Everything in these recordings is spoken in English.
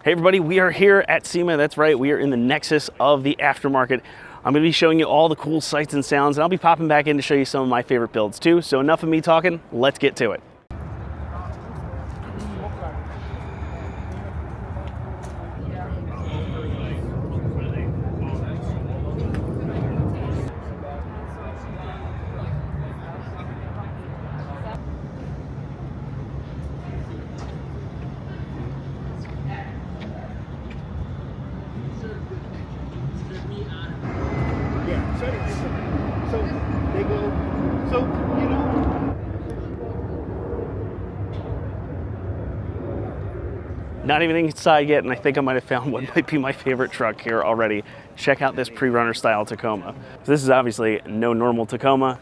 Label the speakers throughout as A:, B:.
A: Hey everybody, we are here at SEMA. That's right, we are in the nexus of the aftermarket. I'm going to be showing you all the cool sights and sounds, and I'll be popping back in to show you some of my favorite builds too. So enough of me talking, let's get to it. Not even inside yet, and I think I might have found what might be my favorite truck here already. Check out this pre-runner style Tacoma. So this is obviously no normal Tacoma.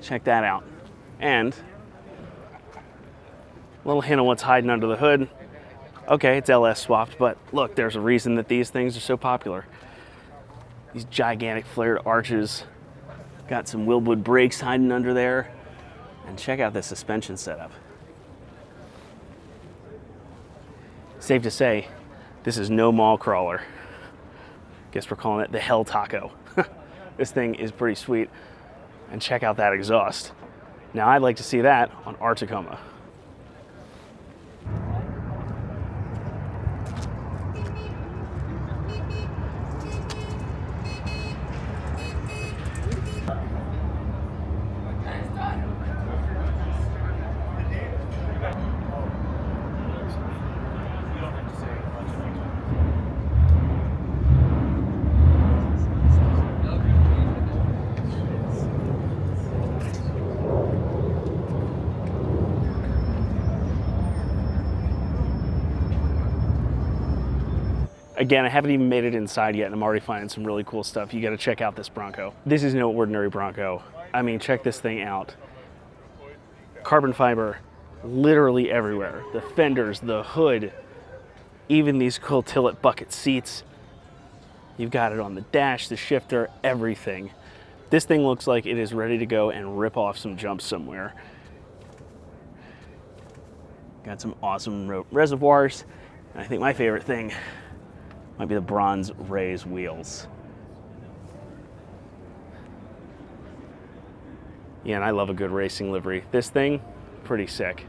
A: Check that out. And a little hint of what's hiding under the hood. Okay, it's LS swapped, but look, there's a reason that these things are so popular. These gigantic flared arches. Got some Wilwood brakes hiding under there. And check out this suspension setup. Safe to say, this is no mall crawler. Guess we're calling it the Hell Taco. This thing is pretty sweet. And check out that exhaust. Now I'd like to see that on our Tacoma. Again, I haven't even made it inside yet, and I'm already finding some really cool stuff. You gotta check out this Bronco. This is no ordinary Bronco. I mean, check this thing out. Carbon fiber literally everywhere. The fenders, the hood, even these cool tillet bucket seats. You've got it on the dash, the shifter, everything. This thing looks like it is ready to go and rip off some jumps somewhere. Got some awesome reservoirs. And I think my favorite thing might be the bronze raised wheels. Yeah, and I love a good racing livery. This thing, pretty sick.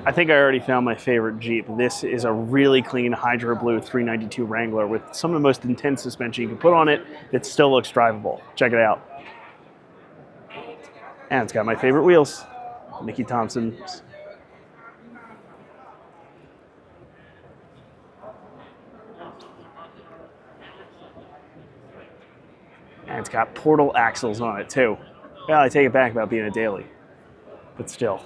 A: I think I already found my favorite Jeep. This is a really clean Hydro Blue 392 Wrangler with some of the most intense suspension you can put on it that still looks drivable. Check it out. And it's got my favorite wheels, Mickey Thompson's. And it's got portal axles on it too. Well, I take it back about being a daily, but still.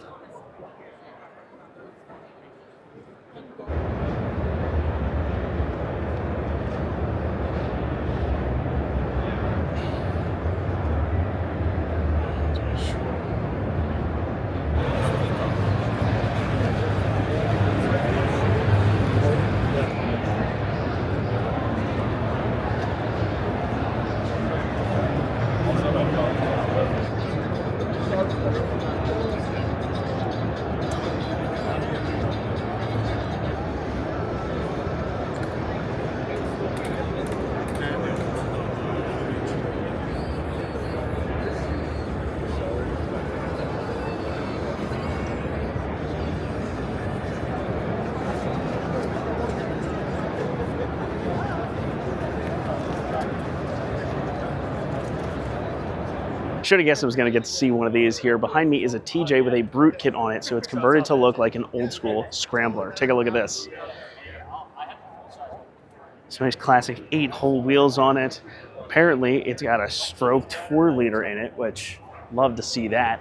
A: Should have guessed I was going to get to see one of these here. Behind me is a TJ with a Brute kit on it, so it's converted to look like an old school Scrambler. Take a look at this. Some nice classic 8-hole wheels on it. Apparently, it's got a stroked 4-liter in it, which love to see that.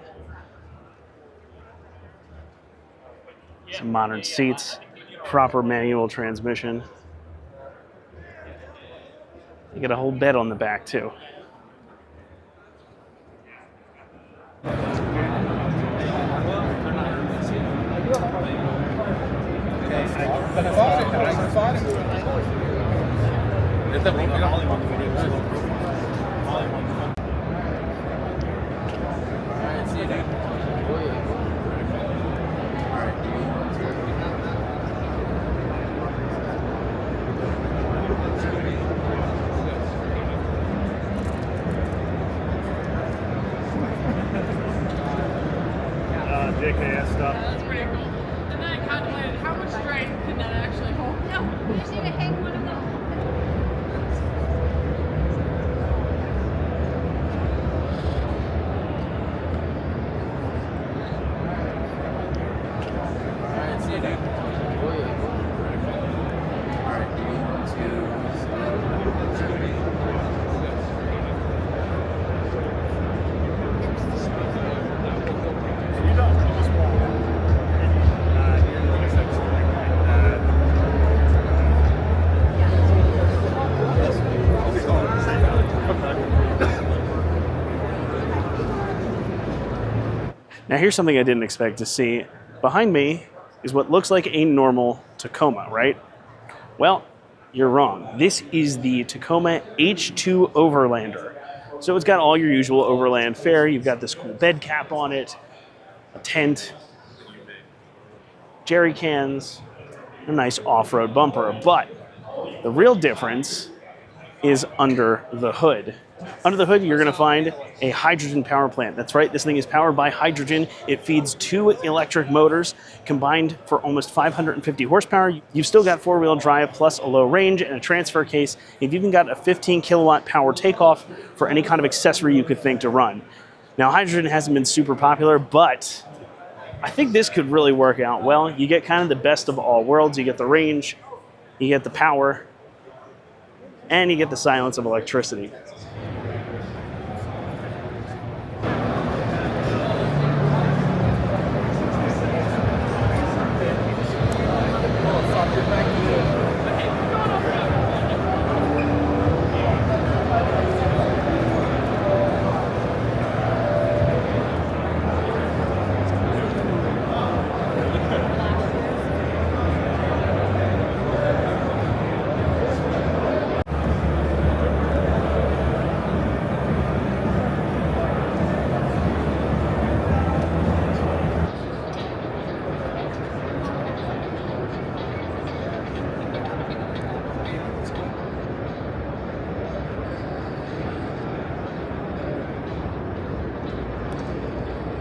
A: Some modern seats, proper manual transmission. You get a whole bed on the back too. JKS stuff.
B: That's pretty cool. And then I calculated how much strength can that actually hold. No, we just need to hang one of them. Alright, see you then.
A: Now here's something I didn't expect to see. Behind me is what looks like a normal Tacoma, right? Well, you're wrong. This is the Tacoma H2 Overlander. So it's got all your usual Overland fare. You've got this cool bed cap on it, a tent, jerry cans, a nice off-road bumper. But the real difference is under the hood. Under the hood, you're going to find a hydrogen power plant. That's right, this thing is powered by hydrogen. It feeds 2 electric motors combined for almost 550 horsepower. You've still got 4-wheel drive plus a low range and a transfer case. You've even got a 15 kilowatt power takeoff for any kind of accessory you could think to run. Now, hydrogen hasn't been super popular, but I think this could really work out well. You get kind of the best of all worlds. You get the range, you get the power, and you get the silence of electricity.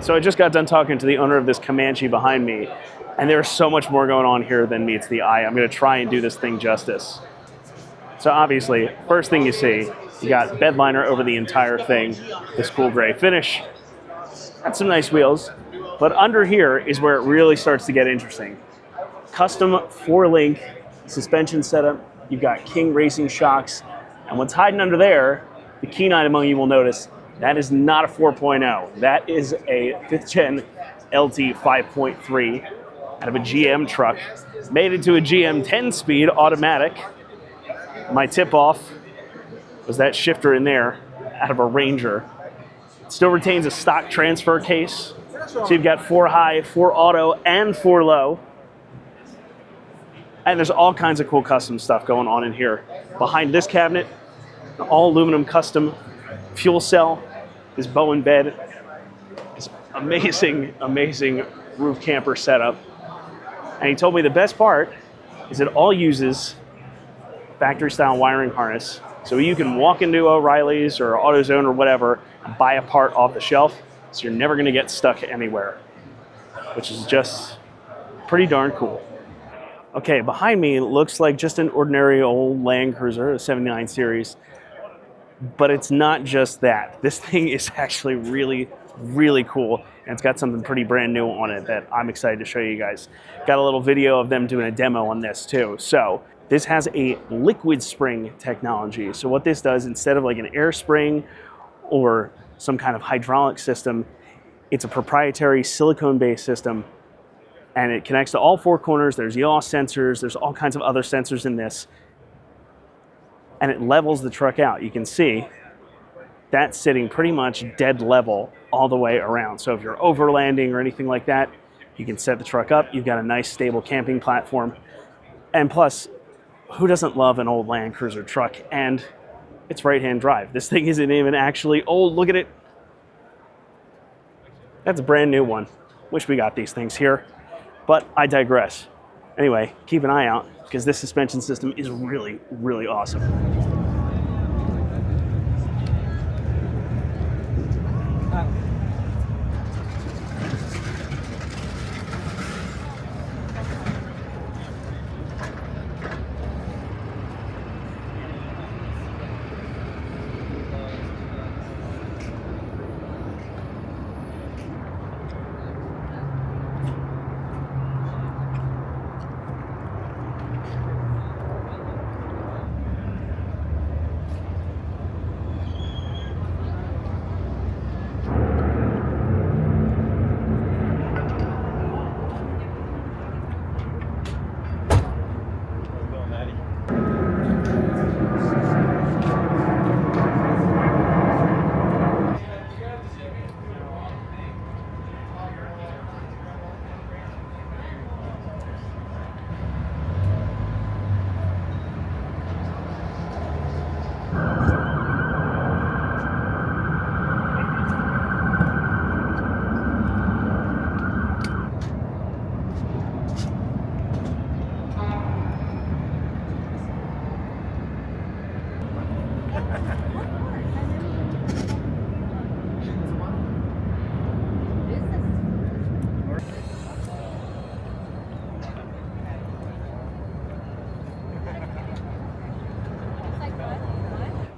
A: So I just got done talking to the owner of this Comanche behind me, and there's so much more going on here than meets the eye. I'm going to try and do this thing justice. So obviously, first thing you see, you got bed liner over the entire thing, this cool gray finish. Got some nice wheels, but under here is where it really starts to get interesting. Custom 4-link suspension setup. You've got King Racing shocks, and what's hiding under there, the keen-eyed among you will notice, that is not a 4.0. That is a 5th gen LT 5.3 out of a GM truck. Made into a GM 10-speed automatic. My tip-off was that shifter in there out of a Ranger. It still retains a stock transfer case. So you've got 4 high, 4 auto, and 4 low. And there's all kinds of cool custom stuff going on in here. Behind this cabinet, an all aluminum custom fuel cell, this Bowen bed, this amazing, amazing roof camper setup. And he told me the best part is it all uses factory style wiring harness. So you can walk into O'Reilly's or AutoZone or whatever and buy a part off the shelf. So you're never gonna get stuck anywhere, which is just pretty darn cool. Okay, behind me looks like just an ordinary old Land Cruiser, a 79 series. But it's not just that. This thing is actually really, really cool, and it's got something pretty brand new on it that I'm excited to show you guys. Got a little video of them doing a demo on this too. So this has a liquid spring technology. So what this does, instead of like an air spring or some kind of hydraulic system, it's a proprietary silicone-based system, and it connects to all four corners. There's yaw sensors, there's all kinds of other sensors in this, and it levels the truck out. You can see that's sitting pretty much dead level all the way around. So if you're overlanding or anything like that, you can set the truck up. You've got a nice stable camping platform. And plus, who doesn't love an old Land Cruiser truck? And it's right-hand drive. This thing isn't even actually old. Look at it. That's a brand new one. Wish we got these things here, but I digress. Anyway, keep an eye out because this suspension system is really, really awesome.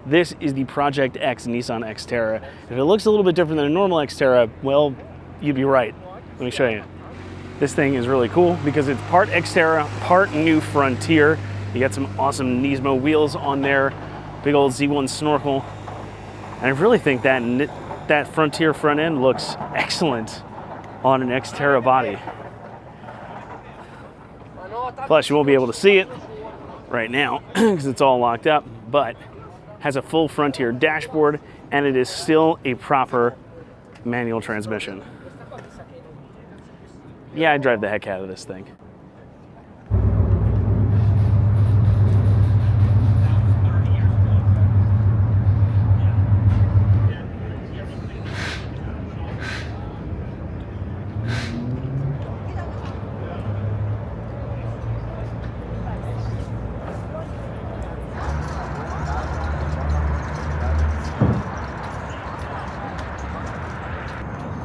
A: This is the Project X Nissan Xterra. If it looks a little bit different than a normal Xterra, well, you'd be right. Let me show you. This thing is really cool because it's part Xterra, part New Frontier. You got some awesome Nismo wheels on there, big old Z1 snorkel. And I really think that Frontier front end looks excellent on an Xterra body. Plus, you won't be able to see it right now because it's all locked up, but has a full Frontier dashboard, and it is still a proper manual transmission. Yeah, I drive the heck out of this thing.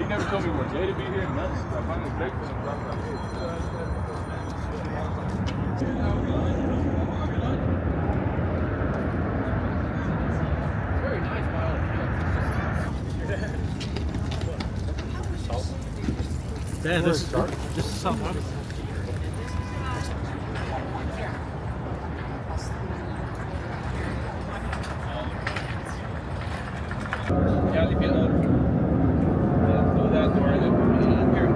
C: Never told me what day to be here, and that's I finally paid for some stuff. Very nice,
D: Yeah, this is something.
C: Yeah, leave me alone. That door that here.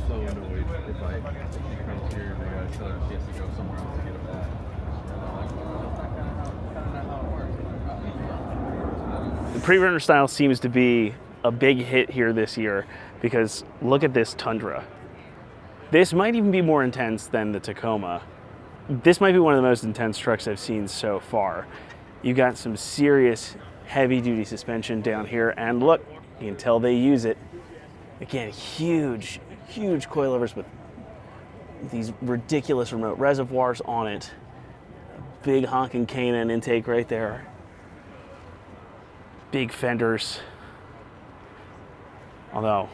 C: So annoyed if I comes here and they gotta tell her she has to go somewhere else to get a bag.
A: The pre-runner style seems to be a big hit here this year because look at this Tundra. This might even be more intense than the Tacoma. This might be one of the most intense trucks I've seen so far. You got some serious heavy-duty suspension down here, and look, you can tell they use it. Again, huge, huge coilovers with these ridiculous remote reservoirs on it. A big honking K&N intake right there. Big fenders. Although,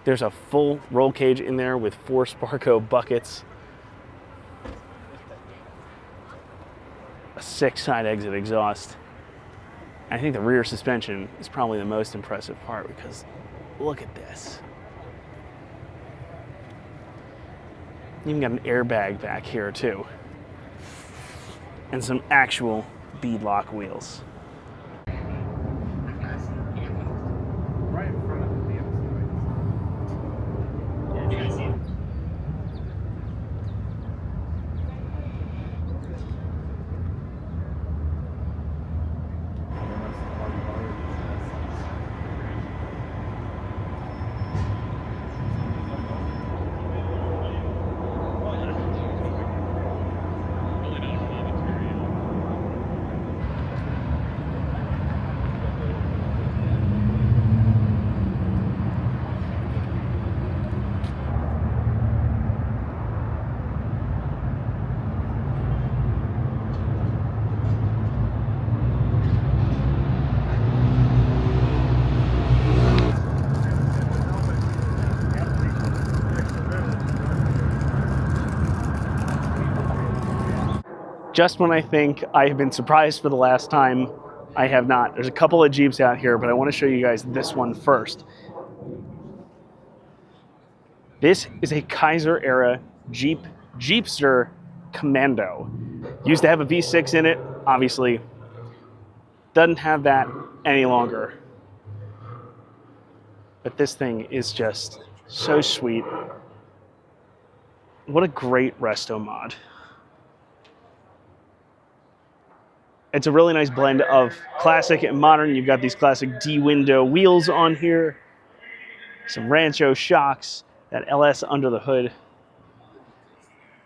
A: there's a full roll cage in there with 4 Sparco buckets. a 6 side exit exhaust. I think the rear suspension is probably the most impressive part because look at this. You even got an airbag back here too. And some actual beadlock wheels.
C: Right in front of the
A: Just when I think I have been surprised for the last time, I have not. There's a couple of Jeeps out here, but I want to show you guys this one first. This is a Kaiser era Jeep Jeepster Commando. Used to have a V6 in it, obviously. Doesn't have that any longer. But this thing is just so sweet. What a great Restomod. It's a really nice blend of classic and modern. You've got these classic D-window wheels on here. Some Rancho shocks, that LS under the hood.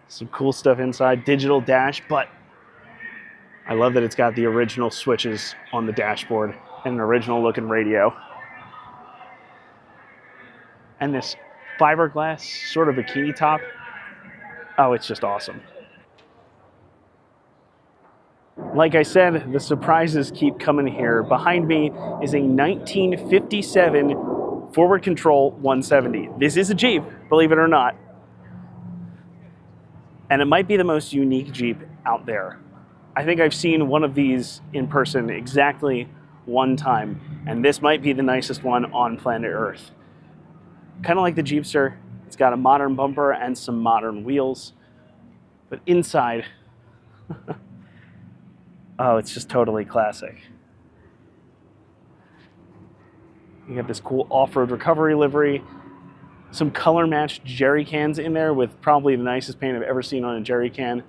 A: Some cool stuff inside, digital dash, but I love that it's got the original switches on the dashboard and an original looking radio. And this fiberglass sort of bikini top. Oh, it's just awesome. Like I said, the surprises keep coming here. Behind me is a 1957 forward control 170. This is a Jeep, believe it or not. And it might be the most unique Jeep out there. I think I've seen one of these in person exactly one time, and this might be the nicest one on planet Earth. Kind of like the Jeepster, it's got a modern bumper and some modern wheels, but inside, oh, it's just totally classic. You have this cool off-road recovery livery, some color-matched jerry cans in there with probably the nicest paint I've ever seen on a jerry can.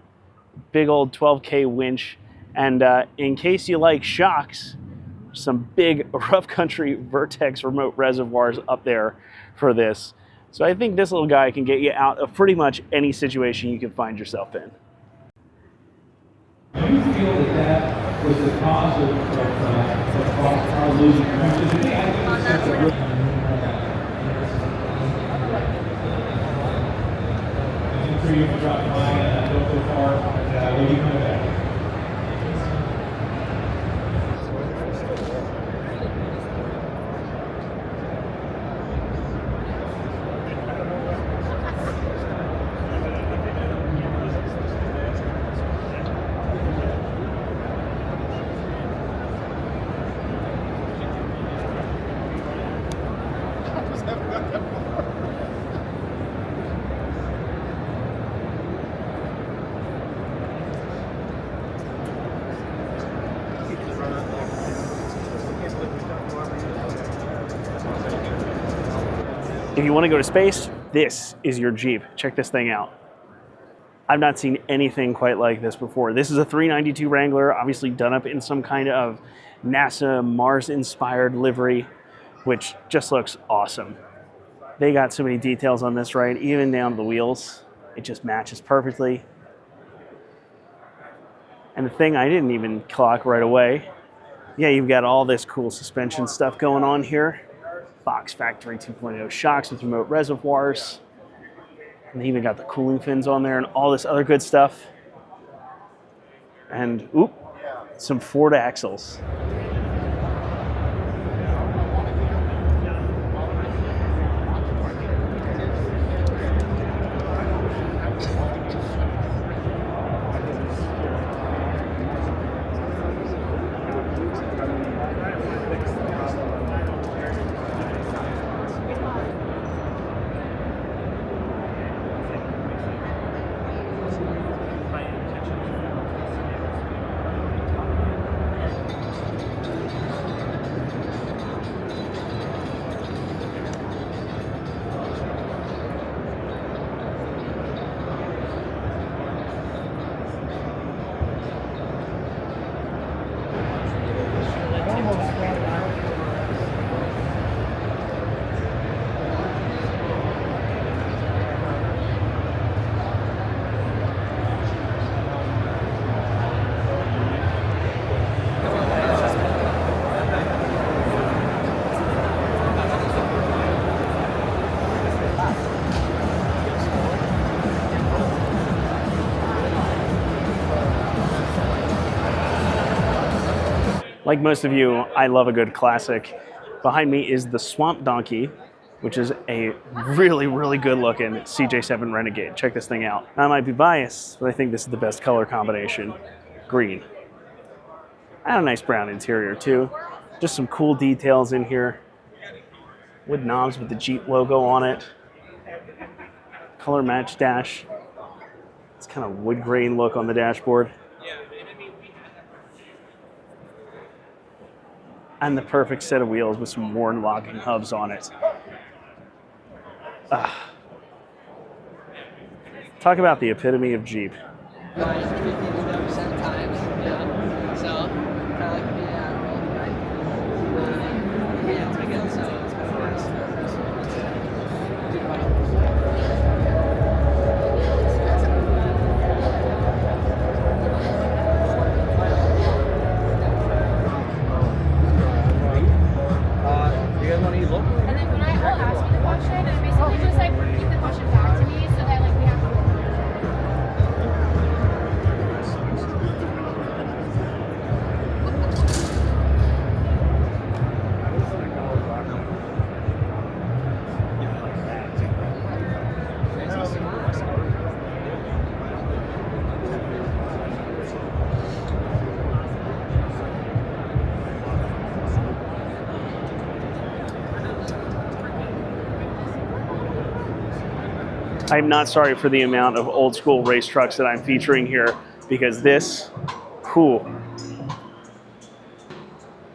A: Big old 12K winch, and in case you like shocks, some big rough country Vertex remote reservoirs up there for this. So I think this little guy can get you out of pretty much any situation you can find yourself in.
E: Do you feel that that was the cause of our losing country? For you to drop by, go so far, when you come back.
A: If you want to go to space, this is your Jeep. Check this thing out. I've not seen anything quite like this before. This is a 392 Wrangler, obviously done up in some kind of NASA Mars-inspired livery, which just looks awesome. They got so many details on this, right? Even down to the wheels. It just matches perfectly. And the thing I didn't even clock right away, yeah, you've got all this cool suspension stuff going on here. Fox Factory 2.0 shocks with remote reservoirs. And they even got the cooling fins on there and all this other good stuff. And, oop, some Ford axles. Like most of you, I love a good classic. Behind me is the Swamp Donkey, which is a really, really good looking CJ7 Renegade. Check this thing out. I might be biased, but I think this is the best color combination. Green. And a nice brown interior too. Just some cool details in here. Wood knobs with the Jeep logo on it. Color match dash. It's kind of wood grain look on the dashboard. And the perfect set of wheels with some worn locking hubs on it. Talk about the epitome of Jeep. I'm not sorry for the amount of old school race trucks that I'm featuring here, because this, cool.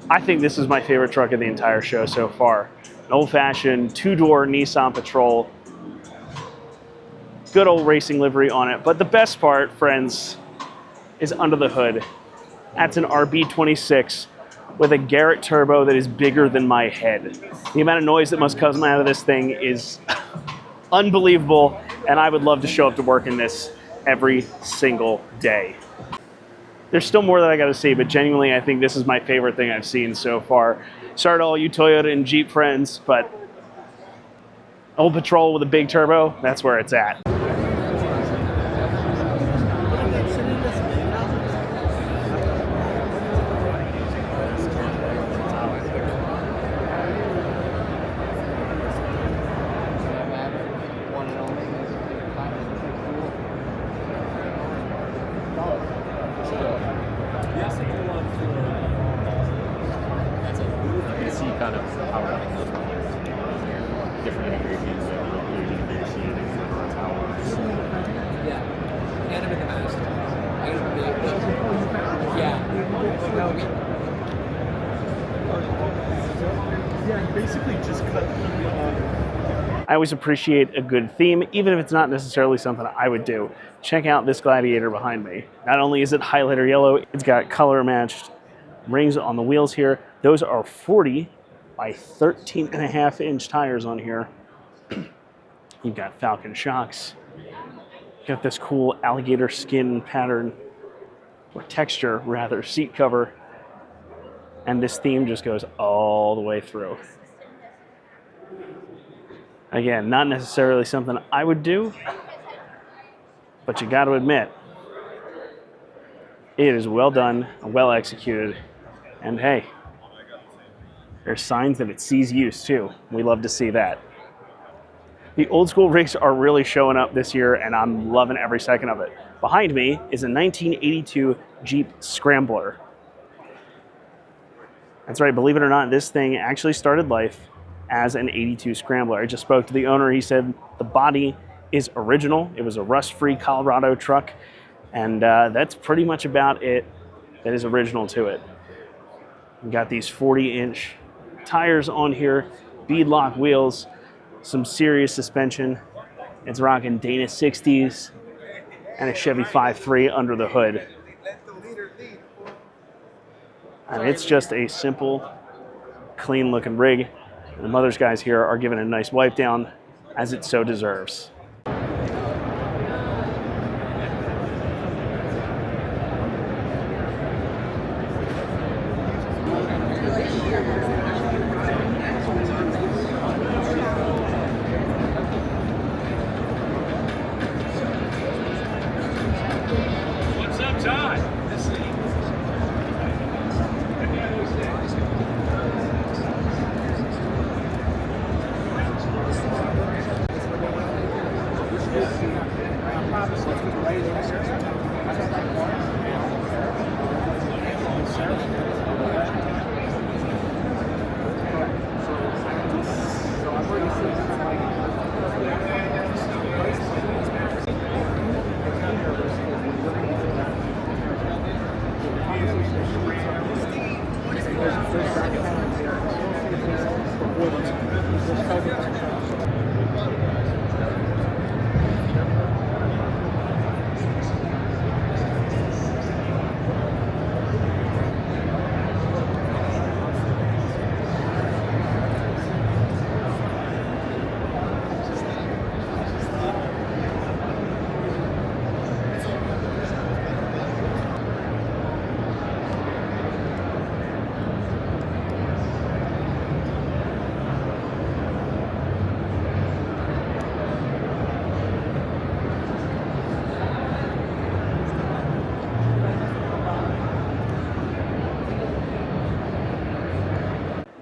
A: I think this is my favorite truck of the entire show so far. An old-fashioned two-door Nissan Patrol. Good old racing livery on it. But the best part, friends, is under the hood. That's an RB26 with a Garrett turbo that is bigger than my head. The amount of noise that must come out of this thing is unbelievable, and I would love to show up to work in this every single day. There's still more that I gotta see, but genuinely I think this is my favorite thing I've seen so far. Sorry to all you Toyota and Jeep friends, but old Patrol with a big turbo, that's where it's at. I always appreciate a good theme, even if it's not necessarily something I would do. Check out this Gladiator behind me. Not only is it highlighter yellow, it's got color matched rings on the wheels here. Those are 40 by 13.5-inch tires on here. You've got Falcon shocks. You've got this cool alligator skin pattern, or texture rather, seat cover. And this theme just goes all the way through. Again, not necessarily something I would do, but you got to admit, it is well done, well executed, and hey, there's signs that it sees use too. We love to see that. The old school rigs are really showing up this year, and I'm loving every second of it. Behind me is a 1982 Jeep Scrambler. That's right, believe it or not, this thing actually started life as an 82 Scrambler. I just spoke to the owner. He said the body is original. It was a rust-free Colorado truck, and that's pretty much about it that is original to it. We've got these 40-inch tires on here, beadlock wheels, some serious suspension. It's rocking Dana 60s and a Chevy 5.3 under the hood. And it's just a simple, clean-looking rig. The Mother's guys here are giving it a nice wipe down, as it so deserves.
C: What's up, Todd?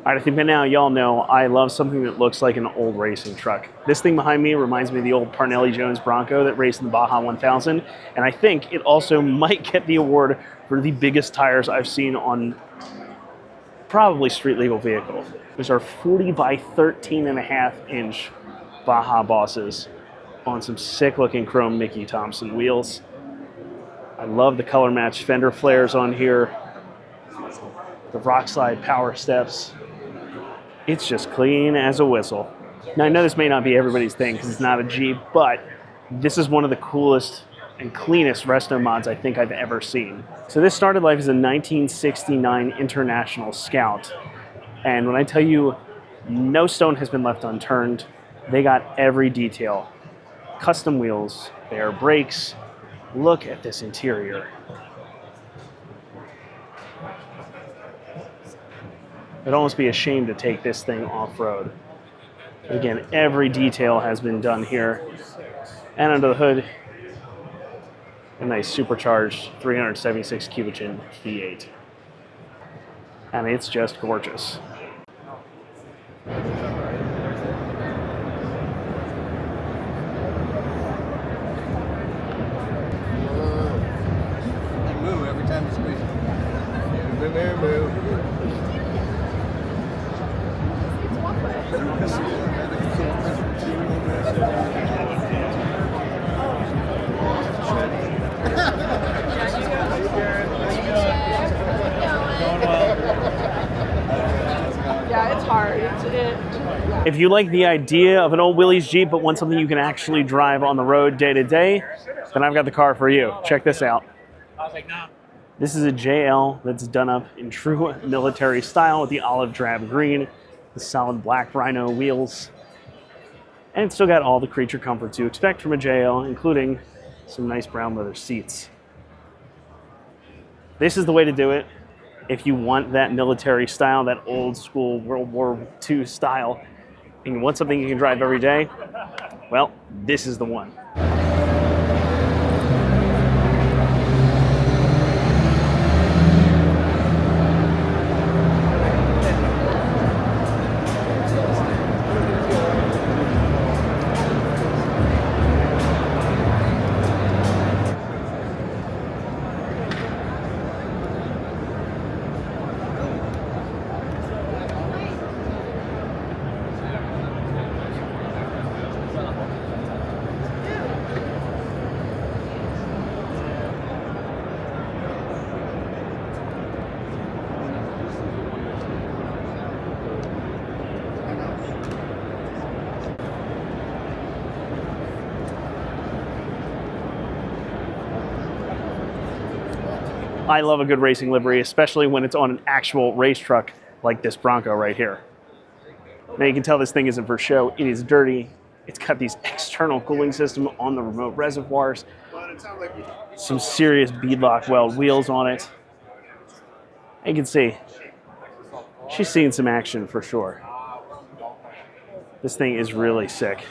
A: All right, I think by now y'all know I love something that looks like an old racing truck. This thing behind me reminds me of the old Parnelli Jones Bronco that raced in the Baja 1000, and I think it also might get the award for the biggest tires I've seen on probably street legal vehicle. These are 40 by 13.5 inch Baja Bosses on some sick looking chrome Mickey Thompson wheels. I love the color matched fender flares on here. The rock slide power steps. It's just clean as a whistle. Now I know this may not be everybody's thing because it's not a Jeep, but this is one of the coolest and cleanest Restomods I think I've ever seen. So this started life as a 1969 International Scout. And when I tell you no stone has been left unturned, they got every detail. Custom wheels, bare brakes. Look at this interior. I'd almost be ashamed to take this thing off-road. Again, every detail has been done here. And under the hood, a nice supercharged 376 cubic inch V8. And it's just gorgeous.
C: Move every time you squeeze it. Move.
B: Yeah, it's hard.
A: If you like the idea of an old Willys Jeep but want something you can actually drive on the road day to day, then I've got the car for you. Check this out. This is a JL that's done up in true military style with the olive drab green, the solid black rhino wheels, and it's still got all the creature comforts you expect from a JL, including some nice brown leather seats. This is the way to do it. If you want that military style, that old school World War II style, and you want something you can drive every day, well, this is the one. I love a good racing livery, especially when it's on an actual race truck like this Bronco right here. Now you can tell this thing isn't for show. It is dirty. It's got these external cooling system on the remote reservoirs. Some serious beadlock weld wheels on it. You can see she's seen some action for sure. This thing is really sick.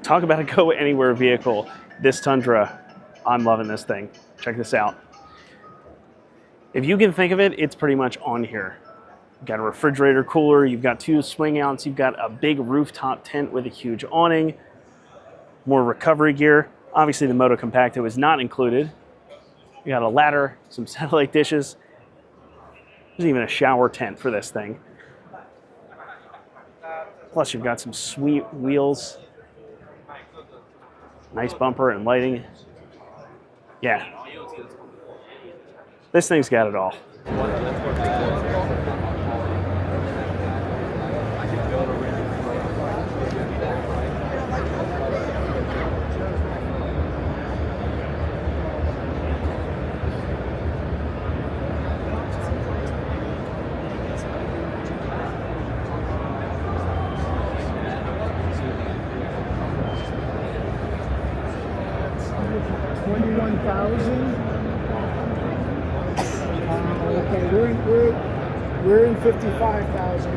A: Talk about a go anywhere vehicle. This Tundra, I'm loving this thing. Check this out. If you can think of it, it's pretty much on here. You've got a refrigerator cooler, you've got two swing outs, you've got a big rooftop tent with a huge awning, more recovery gear. Obviously the Moto Compacto is not included. You got a ladder, some satellite dishes. There's even a shower tent for this thing. Plus you've got some sweet wheels. Nice bumper and lighting. Yeah. This thing's got it all.
F: Okay, we're in 55,000.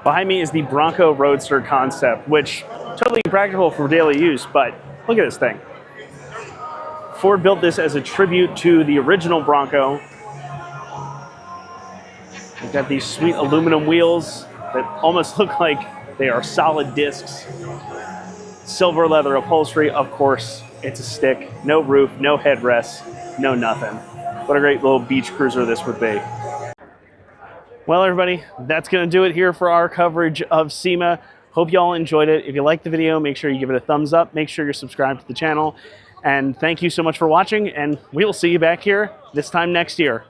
A: Behind me is the Bronco Roadster concept, which totally impractical for daily use, but look at this thing. Ford built this as a tribute to the original Bronco. We've got these sweet aluminum wheels that almost look like they are solid discs. Silver leather upholstery, of course, it's a stick. No roof, no headrests, no nothing. What a great little beach cruiser this would be. Well, everybody, that's going to do it here for our coverage of SEMA. Hope you all enjoyed it. If you liked the video, make sure you give it a thumbs up. Make sure you're subscribed to the channel. And thank you so much for watching, and we will see you back here this time next year.